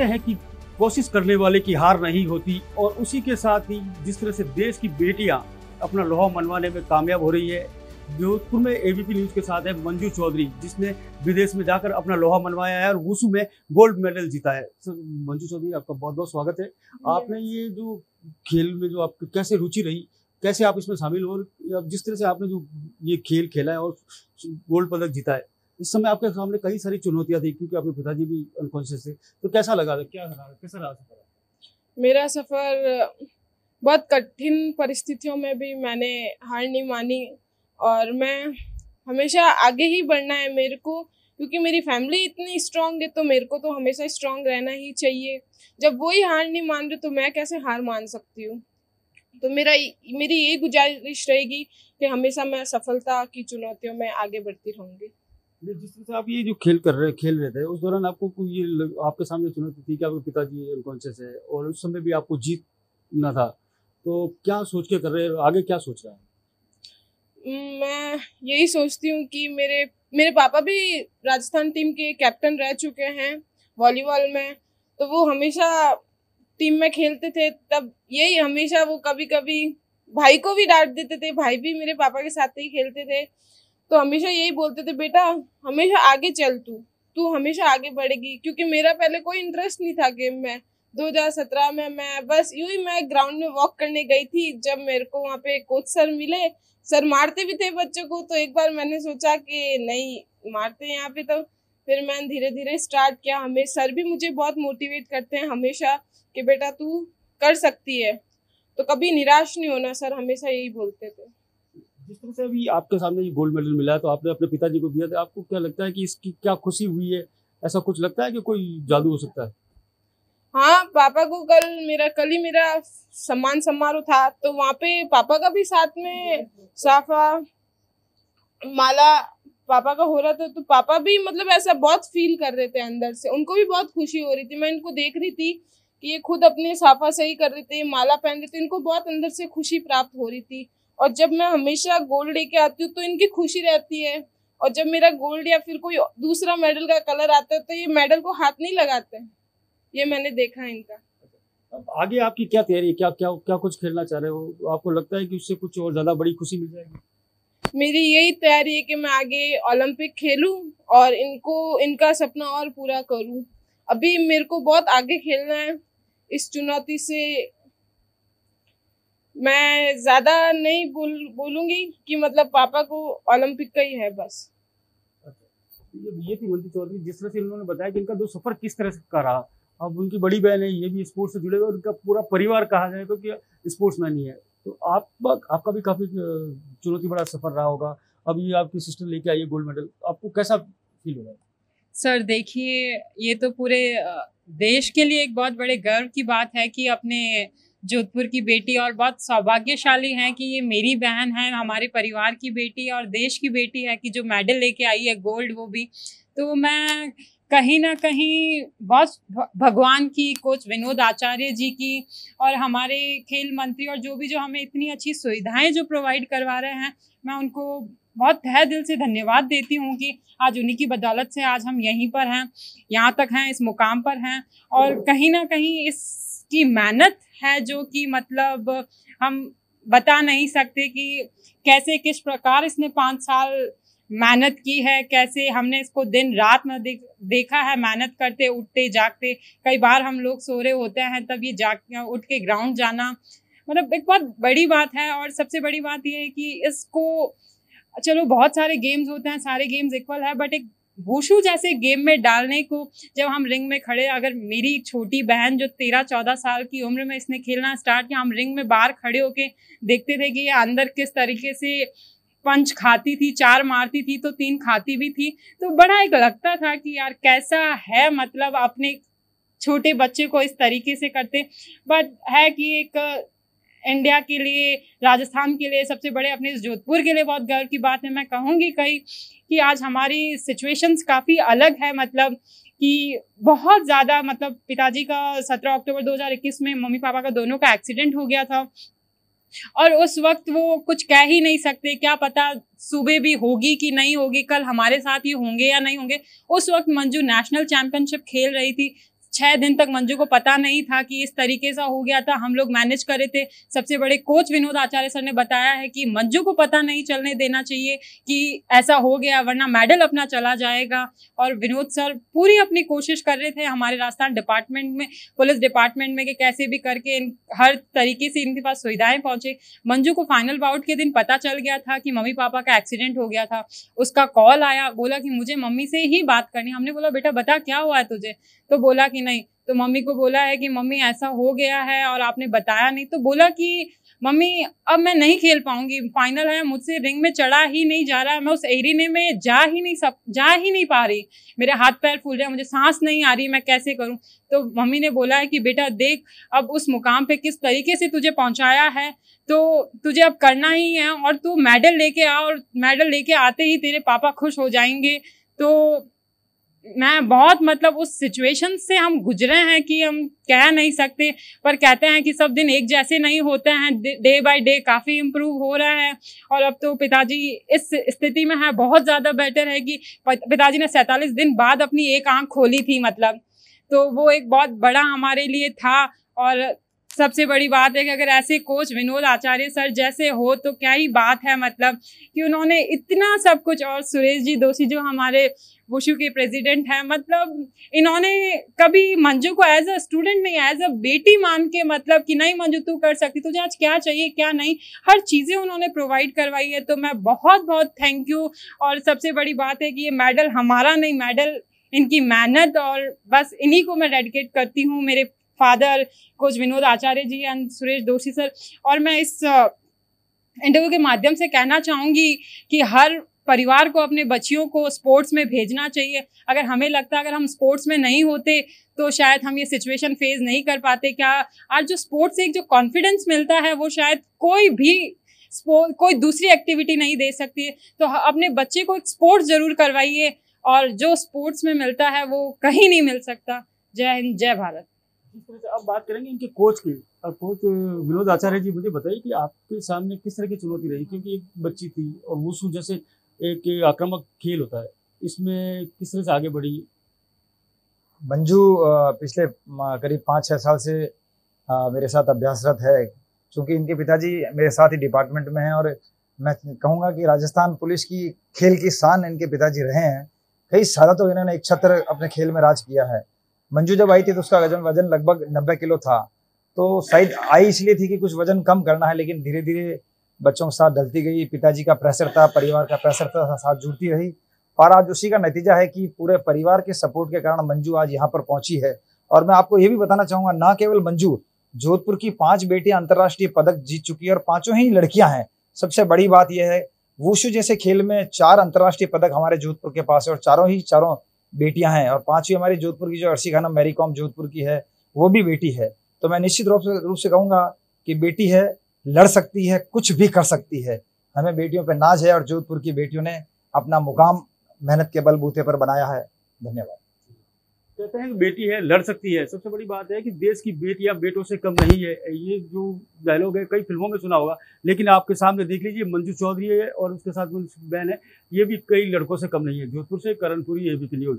कहते हैं कि कोशिश करने वाले की हार नहीं होती, और उसी के साथ ही जिस तरह से देश की बेटियां अपना लोहा मनवाने में कामयाब हो रही है। जोधपुर में एबीपी न्यूज़ के साथ है मंजू चौधरी, जिसने विदेश में जाकर अपना लोहा मनवाया है और वुशु में गोल्ड मेडल जीता है। मंजू चौधरी, आपका बहुत बहुत स्वागत है। आपने ये जो खेल में जो आपकी कैसे रुचि रही, कैसे आप इसमें शामिल हो, अब जिस तरह से आपने जो ये खेल खेला है और गोल्ड पदक जीता है, इस समय आपके सामने कई सारी चुनौतियां थी क्योंकि आपके पिताजी भी अनकॉन्शियस थे, तो कैसा लगा, क्या रहा, कैसा रहा सफर? मेरा सफ़र बहुत कठिन परिस्थितियों में भी मैंने हार नहीं मानी, और मैं हमेशा आगे ही बढ़ना है मेरे को, क्योंकि मेरी फैमिली इतनी स्ट्रांग है तो मेरे को तो हमेशा स्ट्रांग रहना ही चाहिए। जब वो ही हार नहीं मान रहे तो मैं कैसे हार मान सकती हूँ। तो मेरी यही गुजारिश रहेगी कि हमेशा मैं सफलता की चुनौतियों में आगे बढ़ती रहूँगी। जिस तरह से आप ये जो खेल रहे थे, उस दौरान आपको कोई ये आपके सामने चुनौती थी कि आपके पिताजी अनकॉन्शियस है और उस समय भी आपको जीतना था, तो क्या सोच के कर रहे हैं, आगे क्या सोच रहा है? मैं यही सोचती हूँ कि मेरे पापा भी राजस्थान टीम के कैप्टन रह चुके हैं वॉलीबॉल में, तो वो हमेशा टीम में खेलते थे। तब यही हमेशा वो कभी कभी भाई को भी डांट देते थे, भाई भी मेरे पापा के साथ ही खेलते थे, तो हमेशा यही बोलते थे, बेटा हमेशा आगे चल, तू हमेशा आगे बढ़ेगी। क्योंकि मेरा पहले कोई इंटरेस्ट नहीं था गेम में। 2017 में मैं बस यूं ही मैं ग्राउंड में वॉक करने गई थी, जब मेरे को वहाँ पे कोच सर मिले। सर मारते भी थे बच्चों को, तो एक बार मैंने सोचा कि नहीं मारते यहाँ पे, तो फिर मैंने धीरे धीरे स्टार्ट किया। हमें सर भी मुझे बहुत मोटिवेट करते हैं हमेशा कि बेटा तू कर सकती है, तो कभी निराश नहीं होना, सर हमेशा यही बोलते थे। जिस तरह से अभी आपके सामने ये गोल्ड मेडल मिला है, तो आपने अपने पिताजी को दिया था, आपको क्या लगता है कि इसकी क्या खुशी हुई है? ऐसा कुछ लगता है कि कोई जादू हो सकता है? हाँ, पापा को कल ही मेरा सम्मान समारोह था, तो वहाँ पे पापा का भी साथ में साफा माला पापा का हो रहा था, तो पापा भी मतलब ऐसा बहुत फील कर रहे थे अंदर से, उनको भी बहुत खुशी हो रही थी। मैं इनको देख रही थी कि ये खुद अपने साफा सही कर रहे थे, माला पहन रहे थे, इनको बहुत अंदर से खुशी प्राप्त हो रही थी। और जब मैं हमेशा गोल्ड लेके आती हूँ तो इनकी खुशी रहती है, और जब मेरा गोल्ड या फिर कोई दूसरा मेडल का कलर आता है तो ये मेडल को हाथ नहीं लगाते, ये मैंने देखा है इनका। अब आगे आपकी क्या तैयारी है, क्या क्या क्या कुछ खेलना चाह रहे हो? आपको लगता है कि उससे कुछ और ज्यादा बड़ी खुशी मिल जाएगी? मेरी यही तैयारी है कि मैं आगे ओलंपिक खेलूं और इनका सपना और पूरा करूं। अभी मेरे को बहुत आगे खेलना है। इस चुनौती से मैं ज्यादा नहीं बोलूंगी कि मतलब पापा को ओलंपिक का ही है बस। ये थी मंजू चौधरी, जिस तरह से इन्होंने बताया कि इनका जो सफर किस तरह से का रहा। अब उनकी बड़ी बहन है, ये भी स्पोर्ट्स से जुड़े हुए, उनका पूरा परिवार कहा जाए तो कि स्पोर्ट्समैन ही है। तो आपका भी काफी चुनौती बड़ा सफर रहा होगा। अब ये आपकी सिस्टर लेके आई है गोल्ड मेडल, आपको कैसा फील हो रहा है? सर देखिए, ये तो पूरे देश के लिए एक बहुत बड़े गर्व की बात है कि अपने जोधपुर की बेटी, और बहुत सौभाग्यशाली हैं कि ये मेरी बहन है, हमारे परिवार की बेटी और देश की बेटी है कि जो मेडल लेके आई है गोल्ड, वो भी। तो मैं कहीं ना कहीं बहुत भगवान की, कोच विनोद आचार्य जी की, और हमारे खेल मंत्री, और जो हमें इतनी अच्छी सुविधाएं जो प्रोवाइड करवा रहे हैं, मैं उनको बहुत तहे दिल से धन्यवाद देती हूँ कि आज उन्हीं की बदौलत से आज हम यहीं पर हैं, यहाँ तक हैं, इस मुकाम पर हैं। और कहीं ना कहीं इसकी मेहनत है जो कि मतलब हम बता नहीं सकते कि कैसे किस प्रकार इसने 5 साल मेहनत की है, कैसे हमने इसको दिन रात में देखा है मेहनत करते, उठते जागते। कई बार हम लोग सो रहे होते हैं तब ये उठ के ग्राउंड जाना, मतलब एक बहुत बड़ी बात है। और सबसे बड़ी बात ये है कि इसको, चलो बहुत सारे गेम्स होते हैं, सारे गेम्स इक्वल है, बट एक वुशु जैसे गेम में डालने को, जब हम रिंग में खड़े, अगर मेरी छोटी बहन जो 13-14 साल की उम्र में इसने खेलना स्टार्ट किया, हम रिंग में बाहर खड़े होके देखते थे कि ये अंदर किस तरीके से पंच खाती थी, 4 मारती थी तो 3 खाती भी थी। तो बड़ा एक लगता था कि यार कैसा है, मतलब अपने छोटे बच्चे को इस तरीके से करते। बट है कि एक इंडिया के लिए, राजस्थान के लिए, सबसे बड़े अपने जोधपुर के लिए बहुत गर्व की बात है। मैं कहूँगी कि आज हमारी सिचुएशंस काफ़ी अलग है, मतलब कि बहुत ज़्यादा, मतलब पिताजी का 17 अक्टूबर 2021 में मम्मी पापा का दोनों का एक्सीडेंट हो गया था, और उस वक्त वो कुछ कह ही नहीं सकते, क्या पता सुबह भी होगी कि नहीं होगी, कल हमारे साथ ही होंगे या नहीं होंगे। उस वक्त मंजू नेशनल चैंपियनशिप खेल रही थी, 6 दिन तक मंजू को पता नहीं था कि इस तरीके से हो गया था। हम लोग मैनेज कर रहे थे। सबसे बड़े कोच विनोद आचार्य सर ने बताया है कि मंजू को पता नहीं चलने देना चाहिए कि ऐसा हो गया, वरना मेडल अपना चला जाएगा। और विनोद सर पूरी अपनी कोशिश कर रहे थे हमारे राजस्थान डिपार्टमेंट में, पुलिस डिपार्टमेंट में, कि कैसे भी करके हर तरीके से इनके पास सुविधाएं पहुंचे। मंजू को फाइनल बाउट के दिन पता चल गया था कि मम्मी पापा का एक्सीडेंट हो गया था। उसका कॉल आया, बोला कि मुझे मम्मी से ही बात करनी। हमने बोला बेटा बता क्या हुआ है तुझे, तो बोला कि नहीं। तो मम्मी को बोला है कि मम्मी ऐसा हो गया है और आपने बताया नहीं। तो बोला कि मम्मी अब मैं नहीं खेल पाऊंगी, फाइनल है, मुझसे रिंग में चढ़ा ही नहीं जा रहा है, मैं उस एरिने में जा ही नहीं पा रही, मेरे हाथ पैर फूल रहे हैं, मुझे सांस नहीं आ रही, मैं कैसे करूं। तो मम्मी ने बोला है कि बेटा देख अब उस मुकाम पे किस तरीके से तुझे पहुंचाया है, तो तुझे अब करना ही है और तू मेडल लेके आ, और मेडल लेके आते ही तेरे पापा खुश हो जाएंगे। तो मैं बहुत मतलब उस सिचुएशन से हम गुजरे हैं कि हम कह नहीं सकते, पर कहते हैं कि सब दिन एक जैसे नहीं होते हैं, डे बाय डे काफ़ी इम्प्रूव हो रहा है। और अब तो पिताजी इस स्थिति में है, बहुत ज़्यादा बेटर है कि पिताजी ने 47 दिन बाद अपनी एक आंख खोली थी, मतलब तो वो एक बहुत बड़ा हमारे लिए था। और सबसे बड़ी बात है कि अगर ऐसे कोच विनोद आचार्य सर जैसे हो तो क्या ही बात है, मतलब कि उन्होंने इतना सब कुछ। और सुरेश जी दोषी जो हमारे वुशु के प्रेसिडेंट हैं, मतलब इन्होंने कभी मंजू को एज अ स्टूडेंट नहीं, एज अ बेटी मान के, मतलब कि नहीं मंजू तू कर सकती, तुझे आज क्या चाहिए क्या नहीं, हर चीज़ें उन्होंने प्रोवाइड करवाई है। तो मैं बहुत बहुत थैंक यू। और सबसे बड़ी बात है कि ये मेडल हमारा नहीं, मेडल इनकी मेहनत, और बस इन्हीं को मैं डेडिकेट करती हूँ, मेरे father coach Vinod Acharya ji and Suresh Doshi sir. और मैं इस इंटरव्यू के माध्यम से कहना चाहूँगी कि हर परिवार को अपने बच्चियों को स्पोर्ट्स में भेजना चाहिए। अगर हमें लगता है अगर हम स्पोर्ट्स में नहीं होते तो शायद हम ये सिचुएशन फेस नहीं कर पाते। क्या आज जो स्पोर्ट्स से एक जो कॉन्फिडेंस मिलता है वो शायद कोई दूसरी एक्टिविटी नहीं दे सकती है। तो अपने बच्चे को एक स्पोर्ट्स जरूर करवाइए, और जो स्पोर्ट्स में मिलता है वो कहीं नहीं मिल सकता। जय हिंद, जय भारत। जिस तरह से अब बात करेंगे इनके कोच की, कोच विनोद आचार्य जी, मुझे बताइए कि आपके सामने किस तरह की चुनौती रही, क्योंकि एक बच्ची थी और वुशु जैसे एक आक्रामक खेल होता है, इसमें किस तरह से आगे बढ़ी? मंजू पिछले करीब 5-6 साल से मेरे साथ अभ्यासरत है, क्योंकि इनके पिताजी मेरे साथ ही डिपार्टमेंट में हैं, और मैं कहूँगा कि राजस्थान पुलिस की खेल की शान इनके पिताजी रहे हैं। कई सालों तो इन्होंने एक छत्र अपने खेल में राज किया है। मंजू जब आई थी तो उसका वजन लगभग 90 किलो था, तो शायद आई इसलिए थी कि कुछ वजन कम करना है, लेकिन धीरे धीरे बच्चों के साथ ढलती गई, पिताजी का प्रेशर था, परिवार का प्रेशर था, साथ जुड़ती रही, और आज उसी का नतीजा है कि पूरे परिवार के सपोर्ट के कारण मंजू आज यहाँ पर पहुंची है। और मैं आपको ये भी बताना चाहूँगा, ना केवल मंजू, जोधपुर की 5 बेटियां अंतर्राष्ट्रीय पदक जीत चुकी है और 5 ही लड़कियां हैं। सबसे बड़ी बात यह है, वुशु जैसे खेल में 4 अंतर्राष्ट्रीय पदक हमारे जोधपुर के पास है, और चारों बेटियां हैं, और 5वीं हमारी जोधपुर की जो अर्शी खानम मैरी कॉम जोधपुर की है वो भी बेटी है। तो मैं निश्चित रूप से कहूँगा कि बेटी है, लड़ सकती है, कुछ भी कर सकती है। हमें बेटियों पे नाज है, और जोधपुर की बेटियों ने अपना मुकाम मेहनत के बलबूते पर बनाया है। धन्यवाद। कहते हैं कि बेटी है, लड़ सकती है। सबसे बड़ी बात है कि देश की बेटियां बेटों से कम नहीं है। ये जो डायलॉग है कई फिल्मों में सुना होगा, लेकिन आपके सामने देख लीजिए, मंजू चौधरी है और उसके साथ बहन है, ये भी कई लड़कों से कम नहीं है। जोधपुर से करणपुरी, एबीपी न्यूज।